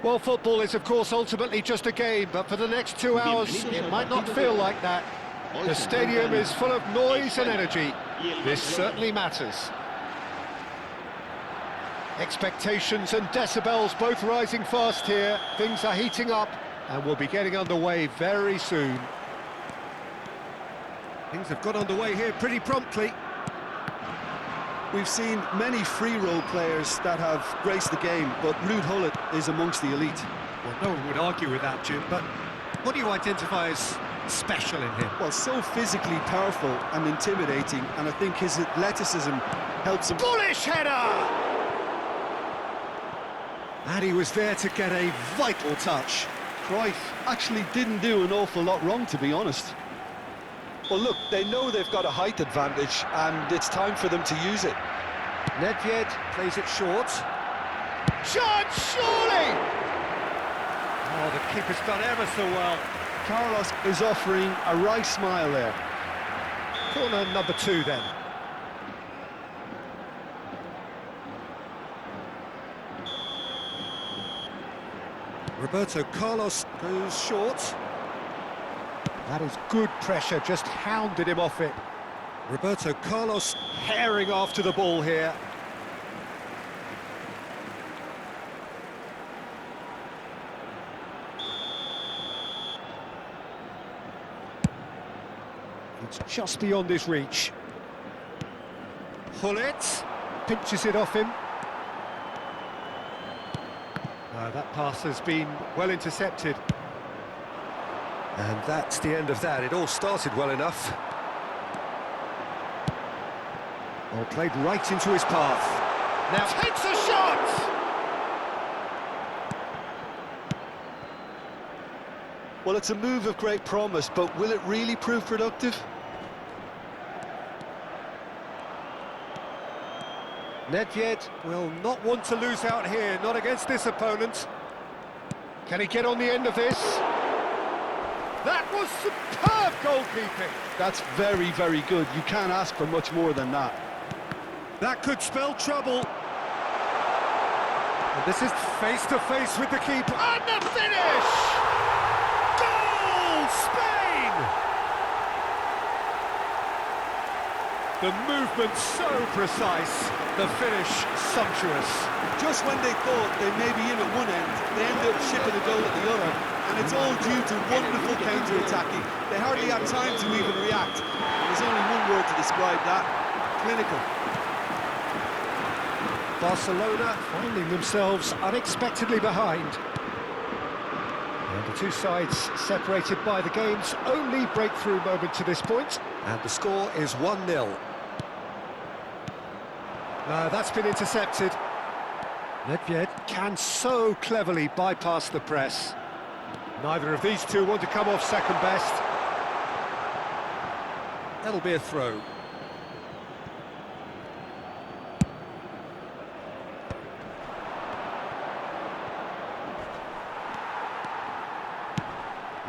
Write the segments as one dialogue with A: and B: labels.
A: Well, football is, of course, ultimately just a game, but for the next 2 hours, it might not feel like that. The stadium is full of noise and energy. This certainly matters. Expectations and decibels both rising fast here. Things are heating up, and we'll be getting underway very soon. Things have got underway here pretty promptly.
B: We've seen many free role players that have graced the game, but Ruud Gullit is amongst the elite.
A: Well, no one would argue with that, Jim, but what do you identify as special in him?
B: Well, so physically powerful and intimidating, and I think his athleticism helps him.
A: Bullish header! And he was there to get a vital touch.
B: Cruyff actually didn't do an awful lot wrong, to be honest. Well, look, they know they've got a height advantage, and it's time for them to use it.
A: Nedved plays it short. Chance, surely! Oh, the keeper's done ever so well.
B: Carlos is offering a right smile there.
A: Corner number 2 then. Roberto Carlos goes short. That is good pressure, just hounded him off it. Roberto Carlos herring after the ball here. It's just beyond his reach. Gullit pinches it off him. That pass has been well intercepted. And that's the end of that. It all started well enough. Well, played right into his path. Now takes a shot!
B: Well, it's a move of great promise, but will it really prove productive?
A: Nedved will not want to lose out here, not against this opponent. Can he get on the end of this? That was superb goalkeeping.
B: That's very, very good. You can't ask for much more than that.
A: That could spell trouble. And this is face-to-face with the keeper. And the finish! Goal, Spain! The movement so precise, the finish sumptuous.
B: Just when they thought they may be in at one end, they ended up shipping a goal at the other, and it's all due to wonderful counter-attacking. They hardly had time to even react. There's only one word to describe that: clinical.
A: Barcelona finding themselves unexpectedly behind. And the two sides separated by the game's only breakthrough moment to this point. And the score is 1-0. That's been intercepted. Nedved can so cleverly bypass the press. Neither of these two want to come off second best. That'll be a throw.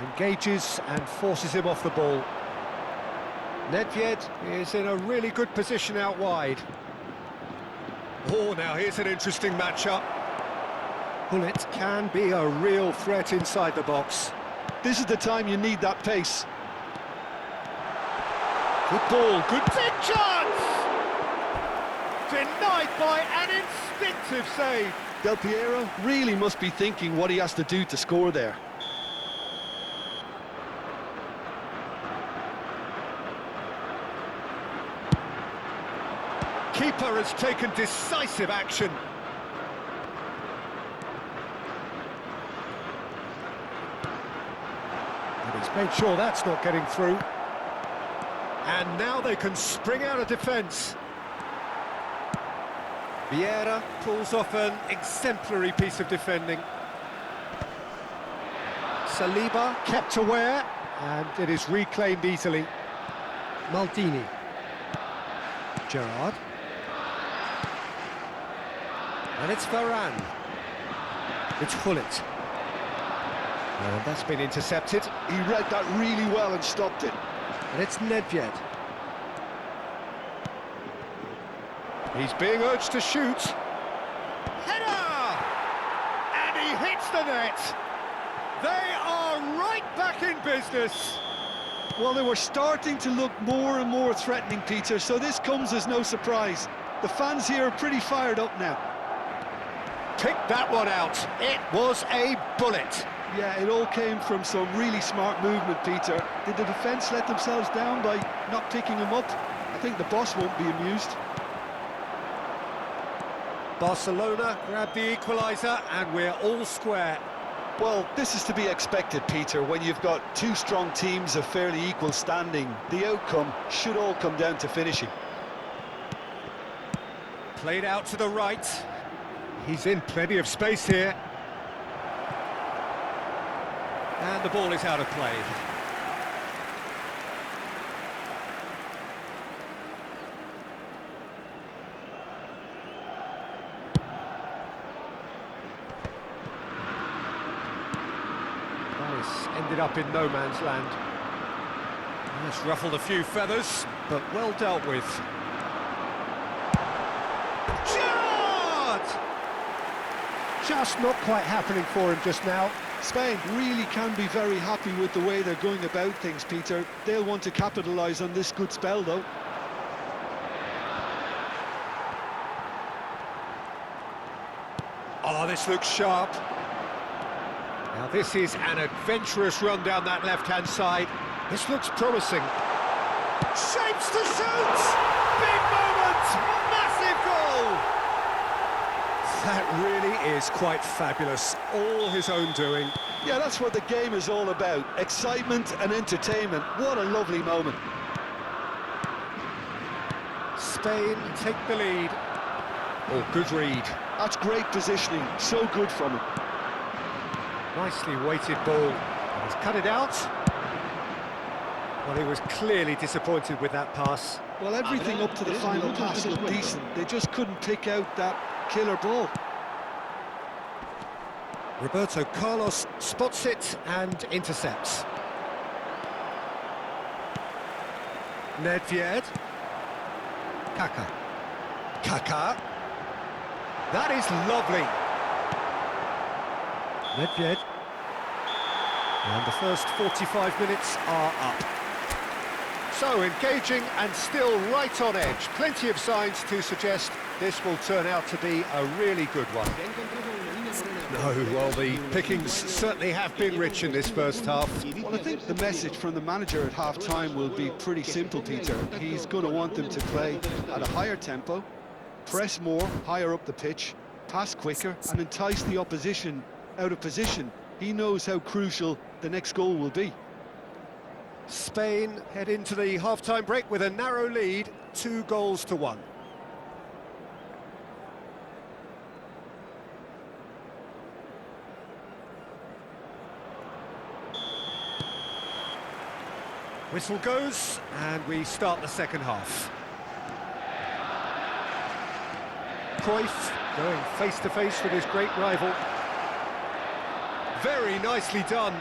A: Engages and forces him off the ball. Nedved is in a really good position out wide. Oh, now here's an interesting matchup. Gullit can be a real threat inside the box.
B: This is the time you need that pace.
A: Good ball, good big chance! Denied by an instinctive save.
B: Del Piero really must be thinking what he has to do to score there.
A: Keeper has taken decisive action. And he's made sure that's not getting through. And now they can spring out of defence. Vieira pulls off an exemplary piece of defending. Saliba kept aware, and it is reclaimed easily. Maldini. Gerrard. And it's Varane. It's Gullit. And that's been intercepted.
B: He read that really well and stopped it.
A: And it's Nedved. He's being urged to shoot. Header! And he hits the the net. They are right back in business.
B: Well, they were starting to look more and more threatening, Peter, so this comes as no surprise. The fans here are pretty fired up now.
A: Picked that one out. It was a bullet.
B: Yeah, it all came from some really smart movement, Peter. Did the defence let themselves down by not picking him up? I think the boss won't be amused.
A: Barcelona grabbed the equaliser and we're all square.
B: Well, this is to be expected, Peter, when you've got two strong teams of fairly equal standing. The outcome should all come down to finishing.
A: Played out to the right. He's in plenty of space here. And the ball is out of play. Nice. Ended up in no man's land. It's ruffled a few feathers, but well dealt with. Just not quite happening for him just now.
B: Spain really can be very happy with the way they're going about things, Peter. They'll want to capitalise on this good spell, though.
A: Oh, this looks sharp. Now this is an adventurous run down that left-hand side. This looks promising. Shapes to shoot! Big moment! Massive goal! That really is quite fabulous. All his own doing.
B: Yeah, that's what the game is all about. Excitement and entertainment. What a lovely moment.
A: Spain take the lead. Oh, good read.
B: That's great positioning. So good from him.
A: Nicely weighted ball. And he's cut it out. Well, he was clearly disappointed with that pass.
B: Well, everything up to the final pass looked decent. They just couldn't pick out that killer ball.
A: Roberto Carlos spots it and intercepts. Nedved. Kaká. That is lovely. Nedved. And the first 45 minutes are up. So engaging and still right on edge. Plenty of signs to suggest this will turn out to be a really good one. No, well, the pickings certainly have been rich in this first half.
B: Well, I think the message from the manager at half-time will be pretty simple, Peter. He's going to want them to play at a higher tempo, press more, higher up the pitch, pass quicker, and entice the opposition out of position. He knows how crucial the next goal will be.
A: Spain head into the half-time break with a narrow lead, 2-1. Whistle goes, and we start the second half. Cruyff going face-to-face with his great rival. Very nicely done.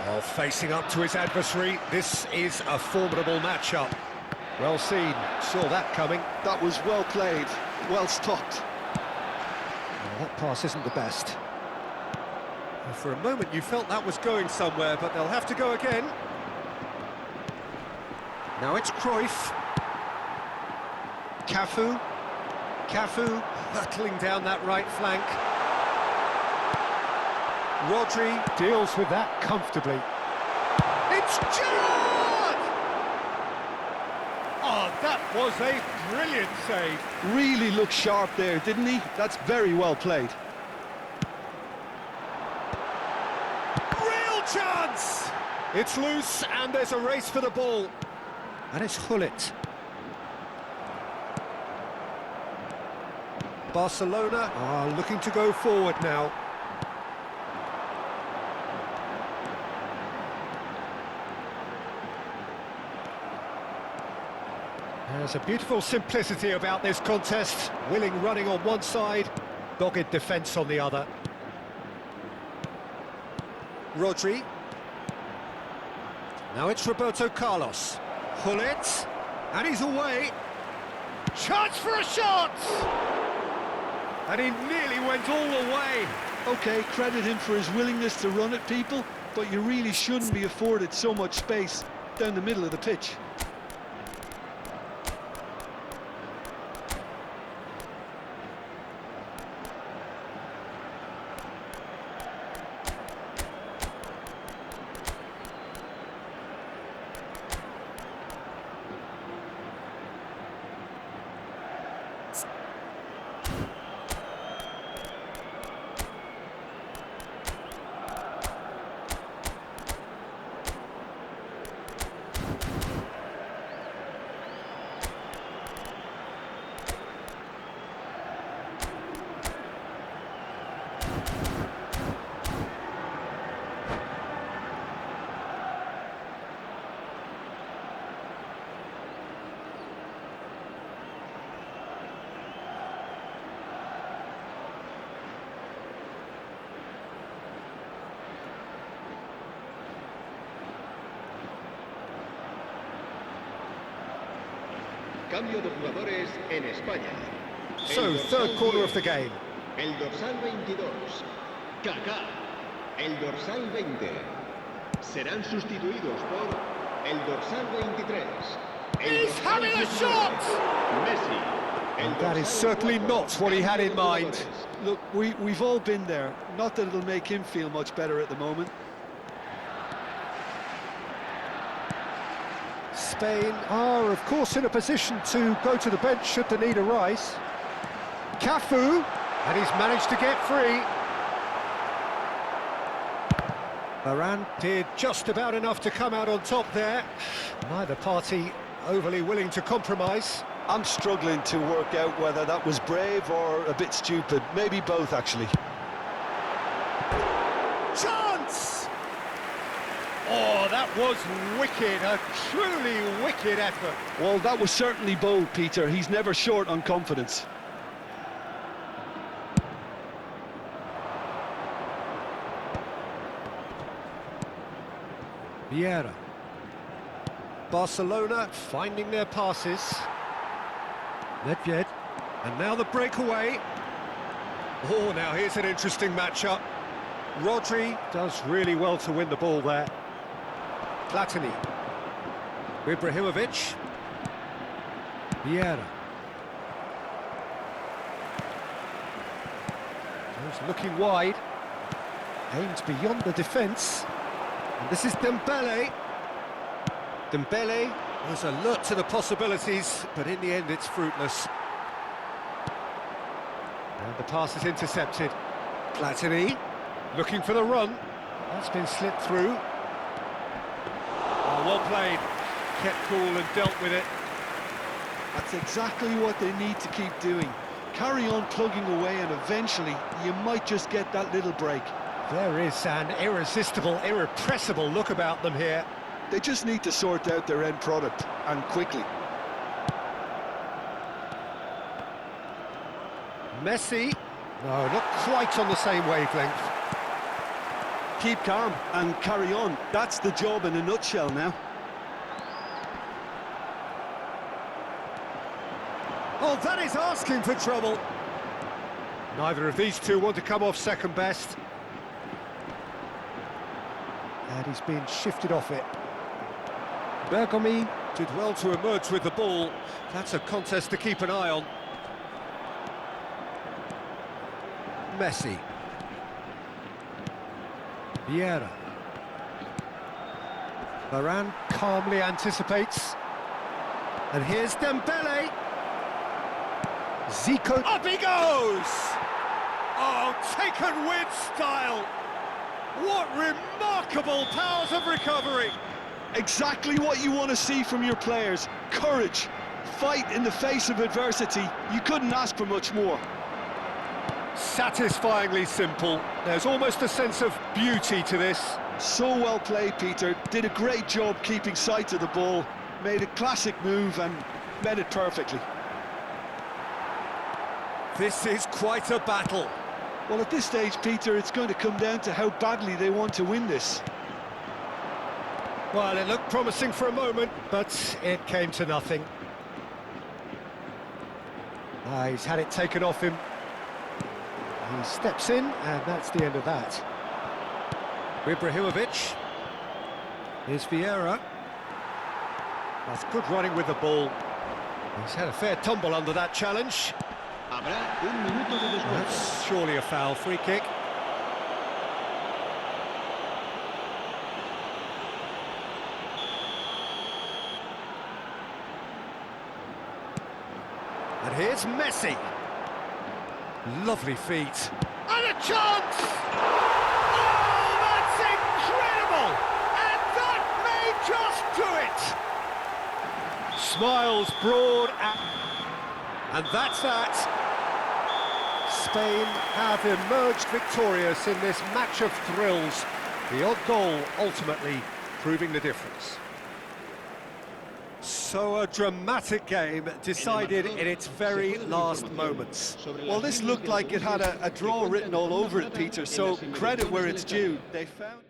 A: Oh, facing up to his adversary, this is a formidable matchup. Well seen, saw that coming.
B: That was well played, well stopped.
A: Well, that pass isn't the best. Well, for a moment you felt that was going somewhere, but they'll have to go again. Now it's Cruyff. Cafu hurtling down that right flank. Rodri deals with that comfortably. It's Gerrard! Oh, that was a brilliant save.
B: Really looked sharp there, didn't he? That's very well played.
A: Real chance! It's loose and there's a race for the ball. And it's Hullet. Barcelona are looking to go forward now. There's a beautiful simplicity about this contest. Willing running on one side, dogged defence on the other. Rodri. Now it's Roberto Carlos. Hullet, and he's away. Chance for a shot! And he nearly went all the way.
B: OK, credit him for his willingness to run at people, but you really shouldn't be afforded so much space down the middle of the pitch.
C: Cambio de jugadores en España.
A: So, third corner of the game.
C: El dorsal 22, Kaká. El dorsal 20. Serán sustituidos por el dorsal 23.
A: He's having a shot!
C: Messi.
A: And that is certainly not what he had in mind.
B: Look, we've all been there. Not that it'll make him feel much better at the moment.
A: Spain are, of course, in a position to go to the bench should the need arise. Cafu, and he's managed to get free. Varane did just about enough to come out on top there. Neither party overly willing to compromise.
B: I'm struggling to work out whether that was brave or a bit stupid. Maybe both, actually.
A: Chance! Oh, that was wicked, a truly wicked effort.
B: Well, that was certainly bold, Peter. He's never short on confidence.
A: Vieira. Barcelona finding their passes. Nedved. And now the breakaway. Oh, now here's an interesting matchup. Rodri does really well to win the ball there. Platini. Ibrahimovic. Vieira. Goes looking wide. Aims beyond the defence. And this is Dembele. Dembele was alert to the possibilities, but in the end it's fruitless. And the pass is intercepted. Platini looking for the run. That's been slipped through. Oh, well played. Kept cool and dealt with it.
B: That's exactly what they need to keep doing. Carry on plugging away and eventually you might just get that little break.
A: There is an irresistible, irrepressible look about them here.
B: They just need to sort out their end product, and quickly.
A: Messi. No, not quite on the same wavelength.
B: Keep calm and carry on. That's the job in a nutshell now.
A: Oh, that is asking for trouble. Neither of these two want to come off second best. And he's been shifted off it. Bergomi did well to emerge with the ball. That's a contest to keep an eye on. Messi. Vieira. Varane calmly anticipates. And here's Dembele. Zico. Up he goes! Oh, taken with style. What remarkable powers of recovery.
B: Exactly what you want to see from your players. Courage, fight in the face of adversity. You couldn't ask for much more.
A: Satisfyingly simple. There's almost a sense of beauty to this.
B: So well played, Peter. Did a great job keeping sight of the ball. Made a classic move and met it perfectly.
A: This is quite a battle.
B: Well, at this stage, Peter, it's going to come down to how badly they want to win this.
A: Well, it looked promising for a moment, but it came to nothing. He's had it taken off him. He steps in, and that's the end of that. Ibrahimovic. Here's Vieira. That's good running with the ball. He's had a fair tumble under that challenge.
C: Habrá un minuto de descuento.
A: That's surely a foul. Free kick. And here's Messi. Lovely feet. And a chance! Oh, that's incredible! And that may just do it! Smiles broad and that's that. Spain have emerged victorious in this match of thrills. The odd goal ultimately proving the difference. So a dramatic game decided in its very last moments.
B: Well, this looked like it had a draw written all over it, Peter, so credit where it's due. They found...